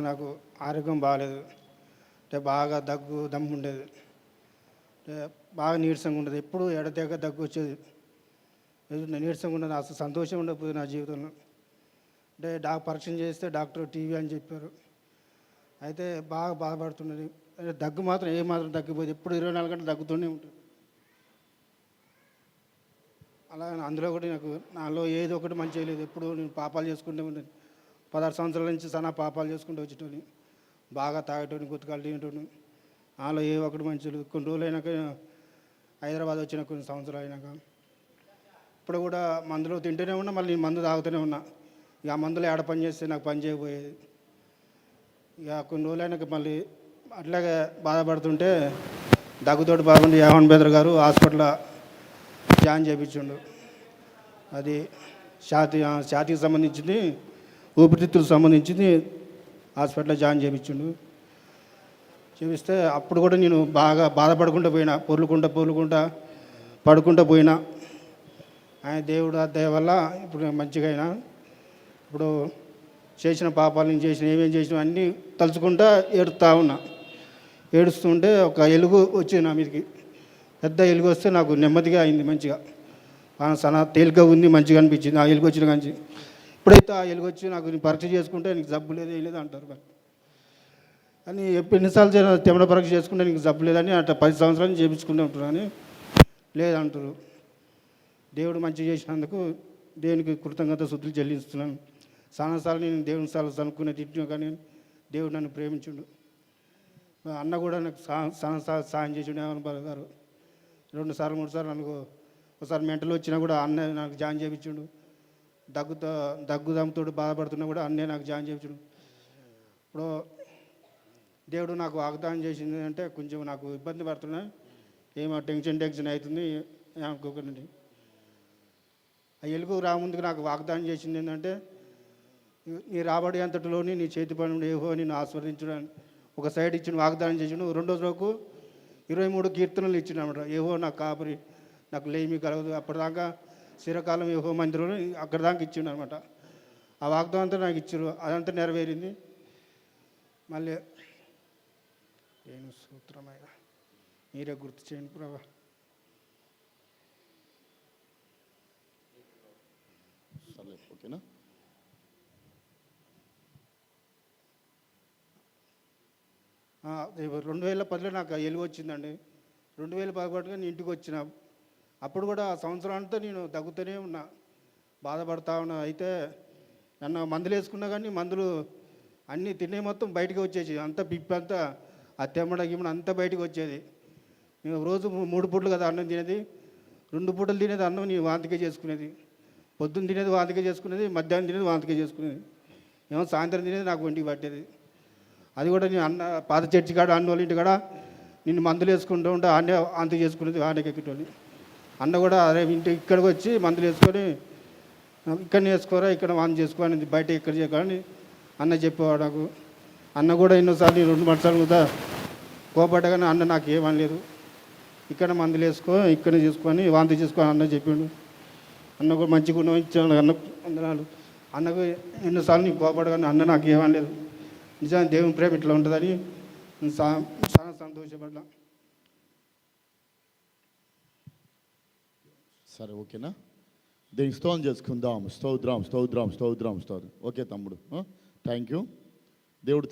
నాకు ఆరోగ్యం బాగాలేదు. అంటే బాగా దగ్గు దమ్ము ఉండేది. అంటే బాగా నీరసంగా ఉండేది. ఎప్పుడు ఎడతెగ దగ్గు వచ్చేది. నీరసంగా ఉండదు, అసలు సంతోషం ఉండకపోయింది నా జీవితంలో. అంటే పరీక్ష చేస్తే డాక్టర్ టీవీ అని చెప్పారు. అయితే బాగా బాధపడుతున్నది. దగ్గు మాత్రం ఏమాత్రం తగ్గిపోయింది. ఎప్పుడు 24 గంటలు దగ్గుతూనే ఉంటుంది. అలా అందులో కూడా నాలో ఏదో ఒకటి మంచిగా లేదు. ఎప్పుడు నేను పాపాలు చేసుకుంటూ ఉండేది. 16 సంవత్సరాల నుంచి సనా పాపాలు చేసుకుంటూ వచ్చేటోని, బాగా తాగేటోని, గుతకాలు తినేటోని. నాలో ఏ ఒకటి మంచి లేదు. కొన్ని రోజులు అయినాక హైదరాబాద్ వచ్చిన కొన్ని సంవత్సరాలు అయినాక ఇప్పుడు కూడా మందులు తింటూనే ఉన్నా, మళ్ళీ మందు తాగుతూనే ఉన్నా. ఇక ఆ మందులు ఏడ పని చేస్తే నాకు పని చేయబోయేది. ఇక కొన్ని రోజులు అయినాక మళ్ళీ అట్లాగే బాధపడుతుంటే దగ్గుతోటి బాగుండి యావన్ బెదర్ గారు హాస్పిటల్లో జాయిన్ చేయించిండు. అది ఛాతీకి సంబంధించింది, ఊపిరితిత్తులకు సంబంధించింది. హాస్పిటల్లో జాయిన్ చేయించిండు. చేపిస్తే అప్పుడు కూడా నేను బాగా బాధపడుకుంటూ పోయినా, పొర్లుకుంటా పడుకుంటూ పోయినా. ఆయన దేవుడు దయ వల్ల ఇప్పుడు మంచిగా అయినా. ఇప్పుడు చేసిన పాపాలు, నేను చేసిన ఏమేం చేసినా అన్నీ తలుచుకుంటా ఏడుస్తూ ఉన్నా. ఏడుస్తుంటే ఒక ఎలుగు వచ్చింది నా మీదకి. పెద్ద ఎలుగు వస్తే నాకు నెమ్మదిగా అయింది. మంచిగా సనా తేలికగా ఉంది, మంచిగా అనిపించింది ఆ ఎలుగు వచ్చిన కానీ. ఇప్పుడైతే ఆ ఎలుగు వచ్చి నాకు పరీక్ష చేసుకుంటే నీకు జబ్బు లేదు, ఏం లేదు అంటారు. కానీ ఎన్నిసార్లు తెమడ పరీక్ష చేసుకుంటే నీకు జబ్బు లేదని అట్లా 10 సంవత్సరాలు చేయించుకుంటూ ఉంటున్నాను. లేదంటారు. దేవుడు మంచిగా చేసినందుకు దేవునికి కృతజ్ఞత స్తుతులు చెల్లిస్తున్నాను. చాలాసార్లు నేను దేవుని సార్లు చనుక్కునే తిట్టినా కానీ దేవుడు నన్ను ప్రేమించుండు. అన్న కూడా నాకు చాలా సాయం చేసిండు. యావన్ గారు 2 సార్లు 3 సార్లు నాకు ఒకసారి మెంటలు వచ్చినా కూడా అన్న నాకు జాయిన్ చేయించుండు. దమ్ముతోడు బాధపడుతున్నా కూడా అన్నే నాకు జాయిన్ చేయించుండు. ఇప్పుడు దేవుడు నాకు వాగ్దానం చేసింది అంటే కొంచెం నాకు ఇబ్బంది పడుతున్నా, ఏమో టెన్షన్ అవుతుంది అనుకోకండి. ఆ ఎలుగు రాముందుకు నాకు వాగ్దానం చేసింది ఏంటంటే, నీ రాబడి అంతటిలోని నీ చేతి పని ఏహో నేను ఆస్వాదించడానికి ఒక సైడ్ ఇచ్చిన వాగ్దానం చేసిండు. 2వ రోజుకు 23 కీర్తనలు ఇచ్చిన అనమాట. ఏహో నాకు కాపరి, నాకు లేమి కలగదు. అప్పటిదాకా చిరకాలం ఏహో మందిరంలో అక్కడ దాకా ఇచ్చిండు అనమాట. ఆ వాగ్దానం అంతా నాకు ఇచ్చారు. అదంతా నెరవేరింది. మళ్ళీ నేను సూత్రమైన మీరే గుర్తు చేయండి ప్రభా. ఓకేనా? 2010లో నాకు ఎలుగు వచ్చిందండి. 2011 నేను ఇంటికి వచ్చిన. అప్పుడు కూడా ఆ సంవత్సరం అంతా నేను దగ్గుతూనే ఉన్నా, బాధపడతా ఉన్నా. అయితే నన్ను మందులు వేసుకున్నా కానీ మందులు అన్నీ తినే మొత్తం బయటకు వచ్చేసి అంతా పిప్పి అంతా ఆ తెమ్మడ గిమ్మడ అంతా బయటకు వచ్చేది. నేను రోజు 3 పూటలు కదా అన్నం తినేది. 2 పూటలు తినేది అన్నం నేను వాంతికే చేసుకునేది. పొద్దున్న తినేది వాంతికే చేసుకునేది, మధ్యాహ్నం తినేది వాంతికే చేసుకునేది. ఏమో సాయంత్రం తినేది నాకు ఒంటికి పట్టేది. అది కూడా నేను పాత చర్చి కాడ అన్న వాళ్ళ ఇంటి కాడ నిన్ను మందులు వేసుకుంటూ ఉంటే అన్నే వాంతి చేసుకునేది, ఆనకి ఎక్కిటోని. అన్న కూడా అదే ఇక్కడికి వచ్చి మందులు వేసుకొని ఇక్కడ వేసుకోరా, ఇక్కడ వాంతి చేసుకోని బయట ఇక్కడ చేయని అన్న చెప్పేవాడు నాకు. అన్న కూడా ఎన్నోసార్లు 2-3 సార్లు కూడా కోపడ్డగానే అన్న నాకు ఏమనలేదు. ఇక్కడ మందులు వేసుకో, ఇక్కడ చేసుకొని వాంతి చేసుకొని అన్న చెప్పిండు. అన్న కూడా మంచిగా ఉన్న ఇచ్చాడు. అన్న వందనాలు. అన్నకు ఎన్నోసార్లు నీకు కోపడగానే అన్న నాకు ఏమనలేదు. నిజాన్ని దేవుని ప్రేమ ఇట్లా ఉంటుందని చాలా సంతోషపడ్డా. సరే, ఓకేనా? దీనికి స్తోత్రం చేసుకుందాం. స్తోత్రం. ఓకే తమ్ముడు, థ్యాంక్ యూ. దేవుడు